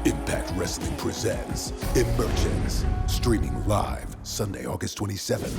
Impact Wrestling presents Emergence, streaming live Sunday, August 27th.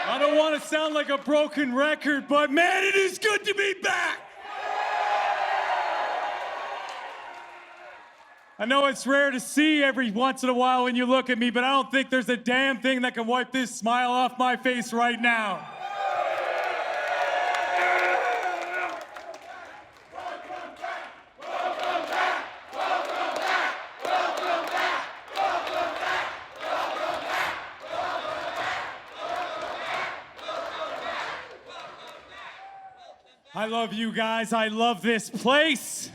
I don't want to sound like a broken record, but man, it is good to be back. I know it's rare to see every once in a while when you look at me, but I don't think there's a damn thing that can wipe this smile off my face right now. I love you guys. I love this place.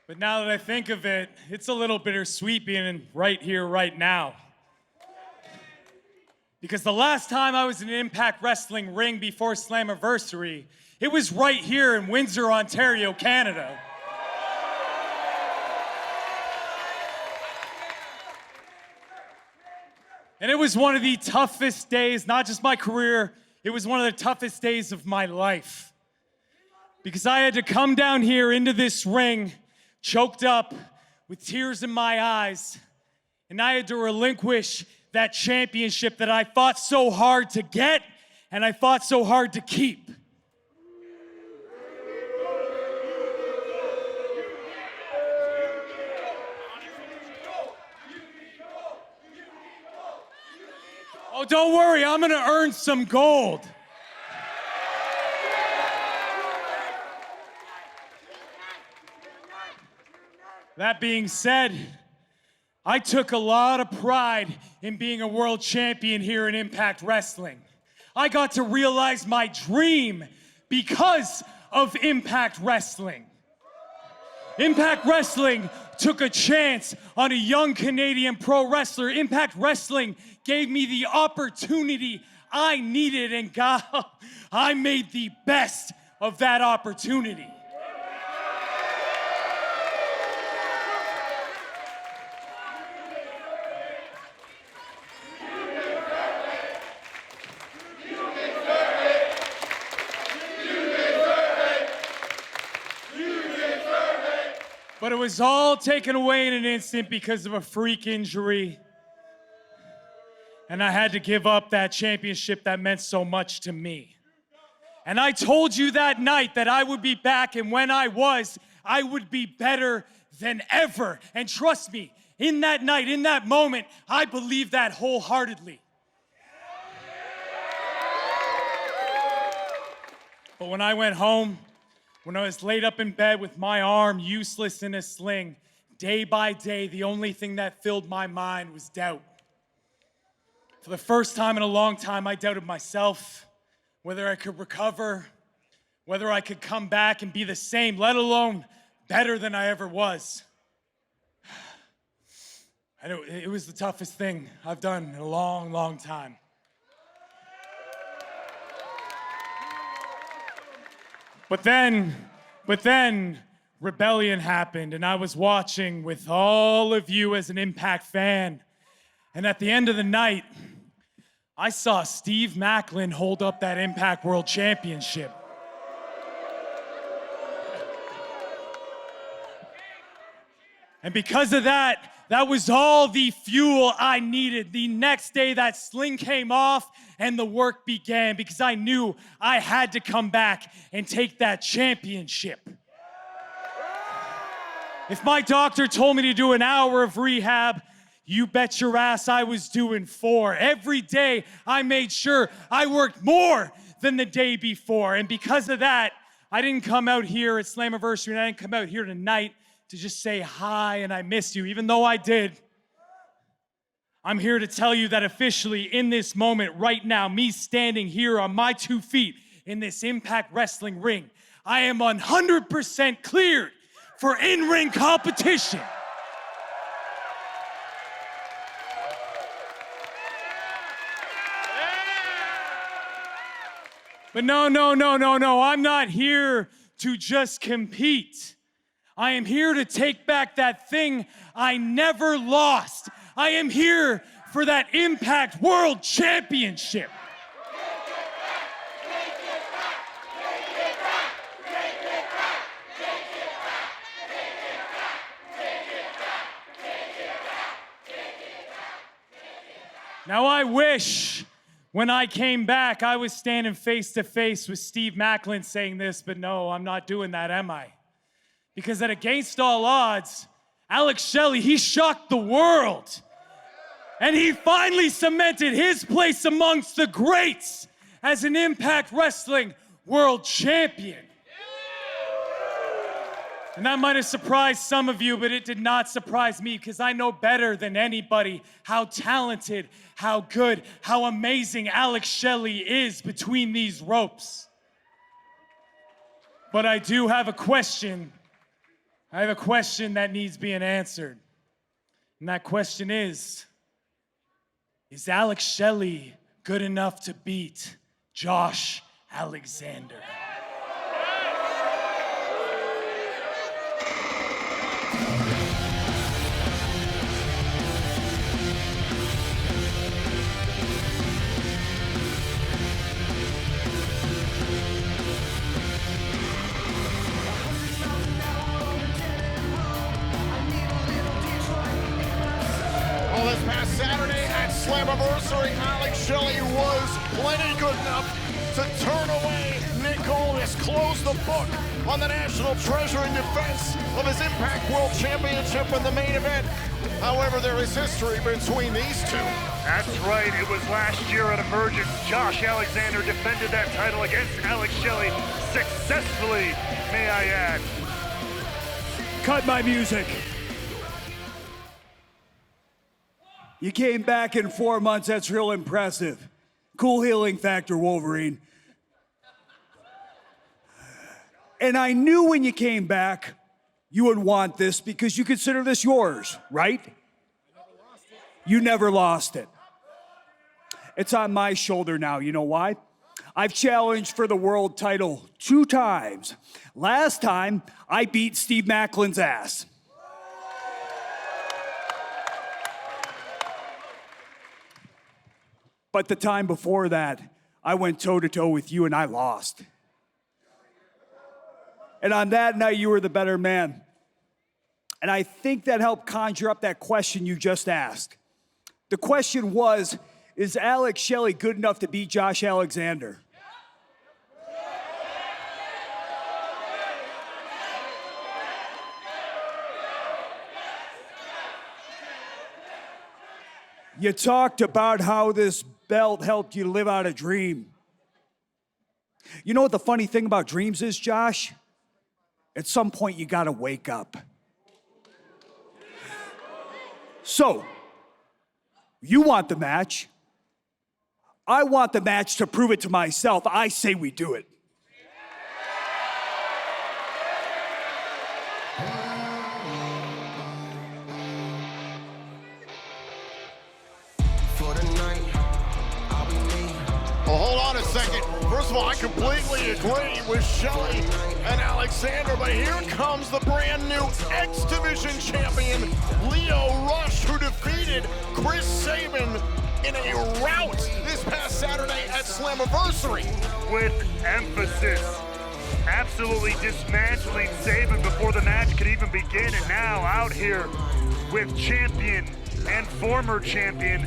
But now that I think of it, it's a little bittersweet being right here, right now. Because the last time I was in an Impact Wrestling ring before Slammiversary, it was right here in Windsor, Ontario, Canada. And it was one of the toughest days, not just my career, it was one of the toughest days of my life. Because I had to come down here into this ring, choked up, with tears in my eyes, and I had to relinquish that championship that I fought so hard to get, and I fought so hard to keep. Oh, don't worry, I'm gonna earn some gold. That being said, I took a lot of pride in being a world champion here in Impact Wrestling. I got to realize my dream because of Impact Wrestling. Impact Wrestling took a chance on a young Canadian pro wrestler. Impact Wrestling gave me the opportunity I needed, and God, I made the best of that opportunity. But it was all taken away in an instant because of a freak injury. And I had to give up that championship that meant so much to me. And I told you that night that I would be back, and when I would be better than ever. And trust me, in that night, in that moment, I believed that wholeheartedly. But when I went home, when I was laid up in bed with my arm useless in a sling, day by day, the only thing that filled my mind was doubt. For the first time in a long time, I doubted myself, whether I could recover, whether I could come back and be the same, let alone better than I ever was. And it was the toughest thing I've done in a long, long time. But then rebellion happened, and I was watching with all of you as an Impact fan. And at the end of the night, I saw Steve Macklin hold up that Impact World Championship. And because of that, that was all the fuel I needed. The next day, that sling came off and the work began because I knew I had to come back and take that championship. If my doctor told me to do an hour of rehab, you bet your ass I was doing 4. Every day, I made sure I worked more than the day before. And because of that, I didn't come out here at Slammiversary, and I didn't come out here tonight to just say hi and I miss you, even though I did. I'm here to tell you that officially in this moment right now, me standing here on my 2 feet in this Impact Wrestling ring, I am 100% cleared for in-ring competition. But no, I'm not here to just compete. I am here to take back that thing I never lost. I am here for that Impact World Championship. Now I wish when I came back I was standing face to face with Steve Macklin saying this, but no, I'm not doing that, am I? Because that against all odds, Alex Shelley, he shocked the world. And he finally cemented his place amongst the greats as an Impact Wrestling World Champion. And that might have surprised some of you, but it did not surprise me because I know better than anybody how talented, how good, how amazing Alex Shelley is between these ropes. But I do have a question. I have a question that needs being answered. And that question is Alex Shelley good enough to beat Josh Alexander? Well, this past Saturday at Slammiversary, Alex Shelley was plenty good enough to turn away Nick Aldis, close the book on the national treasure in defense of his Impact World Championship in the main event. However, there is history between these two. That's right, it was last year at Emergence. Josh Alexander defended that title against Alex Shelley successfully, may I add. Cut my music. You came back in 4 months, that's real impressive. Cool healing factor, Wolverine. And I knew when you came back, you would want this because you consider this yours, right? You never lost it. It's on my shoulder now, you know why? I've challenged for the world title 2 times. Last time, I beat Steve Macklin's ass. But the time before that, I went toe-to-toe with you and I lost. And on that night, you were the better man. And I think that helped conjure up that question you just asked. The question was, is Alex Shelley good enough to beat Josh Alexander? You talked about how this belt helped you live out a dream. You know what the funny thing about dreams is, Josh? At some point, you gotta wake up. So, you want the match. I want the match to prove it to myself. I say we do it. Well, hold on a second. First of all, I completely agree with Shelley and Alexander, but here comes the brand new X Division champion, Lio Rush, who defeated Chris Sabin in a rout this past Saturday at Slammiversary. With emphasis. Absolutely dismantling Sabin before the match could even begin, and now out here with champion and former champion,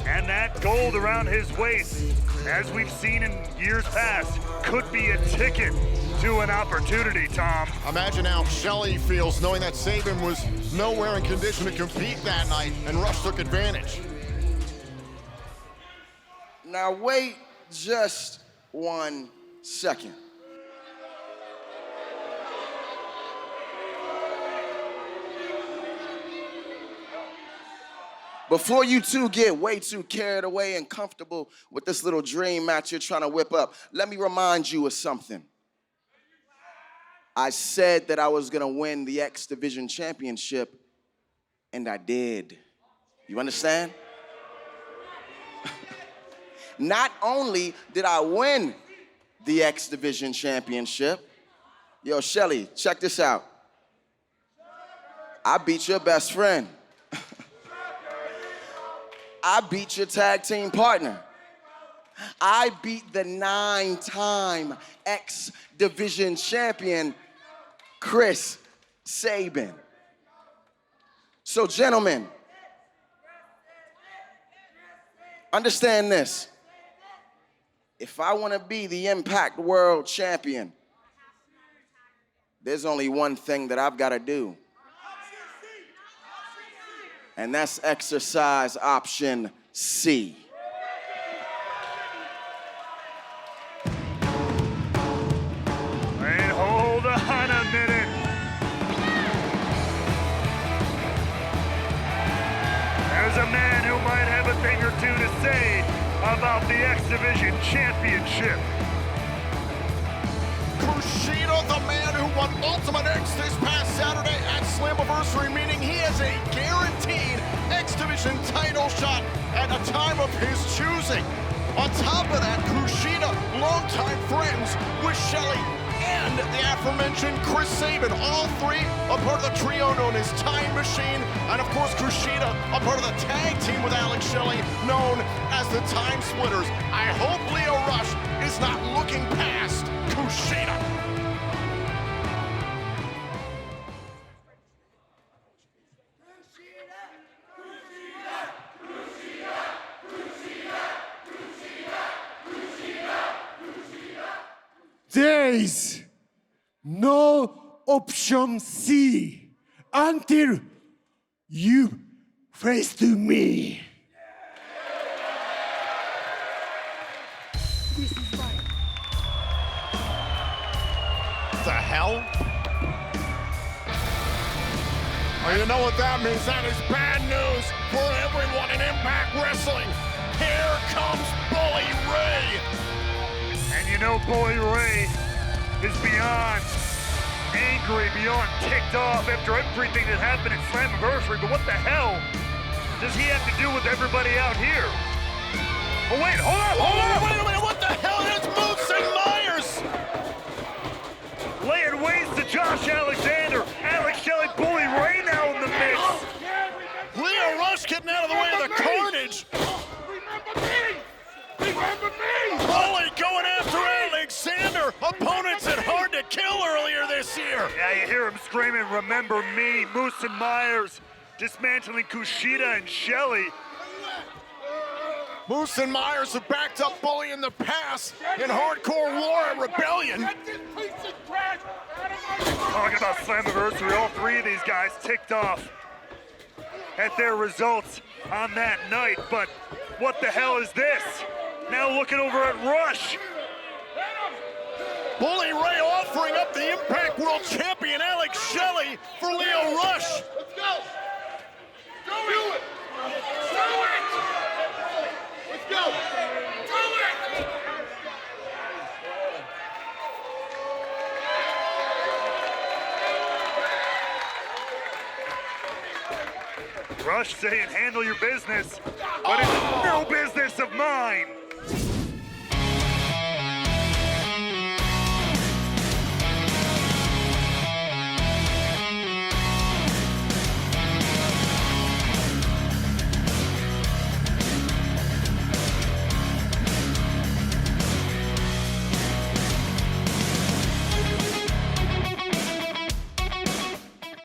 and that gold around his waist, as we've seen in years past, could be a ticket to an opportunity, Tom. Imagine how Shelley feels knowing that Sabin was nowhere in condition to compete that night, and Rush took advantage. Now wait just 1 second. Before you two get way too carried away and comfortable with this little dream match you're trying to whip up, let me remind you of something. I said that I was gonna win the X Division Championship, and I did. You understand? Not only did I win the X Division Championship, yo, Shelly, check this out. I beat your best friend. I beat your tag team partner. I beat the 9-time X Division champion, Chris Sabin. So, gentlemen, understand this. If I want to be the Impact World Champion, there's only one thing that I've got to do. And that's exercise option C. Wait, hold on a minute. There's a man who might have a thing or two to say about the X Division Championship. Kushida, the man who won Ultimate X this past Saturday at Slammiversary, meaning he has a guaranteed X Division title shot at a time of his choosing. On top of that, Kushida, longtime friends with Shelly and the aforementioned Chris Sabin, all three a part of the trio known as Time Machine, and of course Kushida, a part of the tag team with Alex Shelley, known as the Time Splitters. I hope Leo Rush is not looking past Kushida. There is no option C until you face to me. The hell? Well, you know what that means. That is bad news for everyone in Impact Wrestling. Here comes Bully Ray. And you know Bully Ray is beyond angry, beyond ticked off after everything that happened at Slammiversary, but what the hell does he have to do with everybody out here? Oh wait, hold up! Wait a minute, what the hell? It's Moose and Myers! Laying waste to Josh Alexander, Alex Shelley, Bully Ray now in the mix. Leo Rush getting out of the way of the carnage. Remember me! Bully going after Alexander. Opponents hit hard to kill earlier this year. Yeah, you hear him screaming, remember me, Moose and Myers, dismantling Kushida and Shelley. Moose and Myers have backed up Bully in the past in hardcore war and rebellion. Talking about Slammiversary, all three of these guys ticked off at their results on that night, but what the hell is this? Now looking over at Rush. Bully Ray offering up the Impact World Champion Alex Shelley for Leo Rush. Let's go! Do it! Do it! Let's go! Do it! Rush saying, handle your business, but it's no business of mine.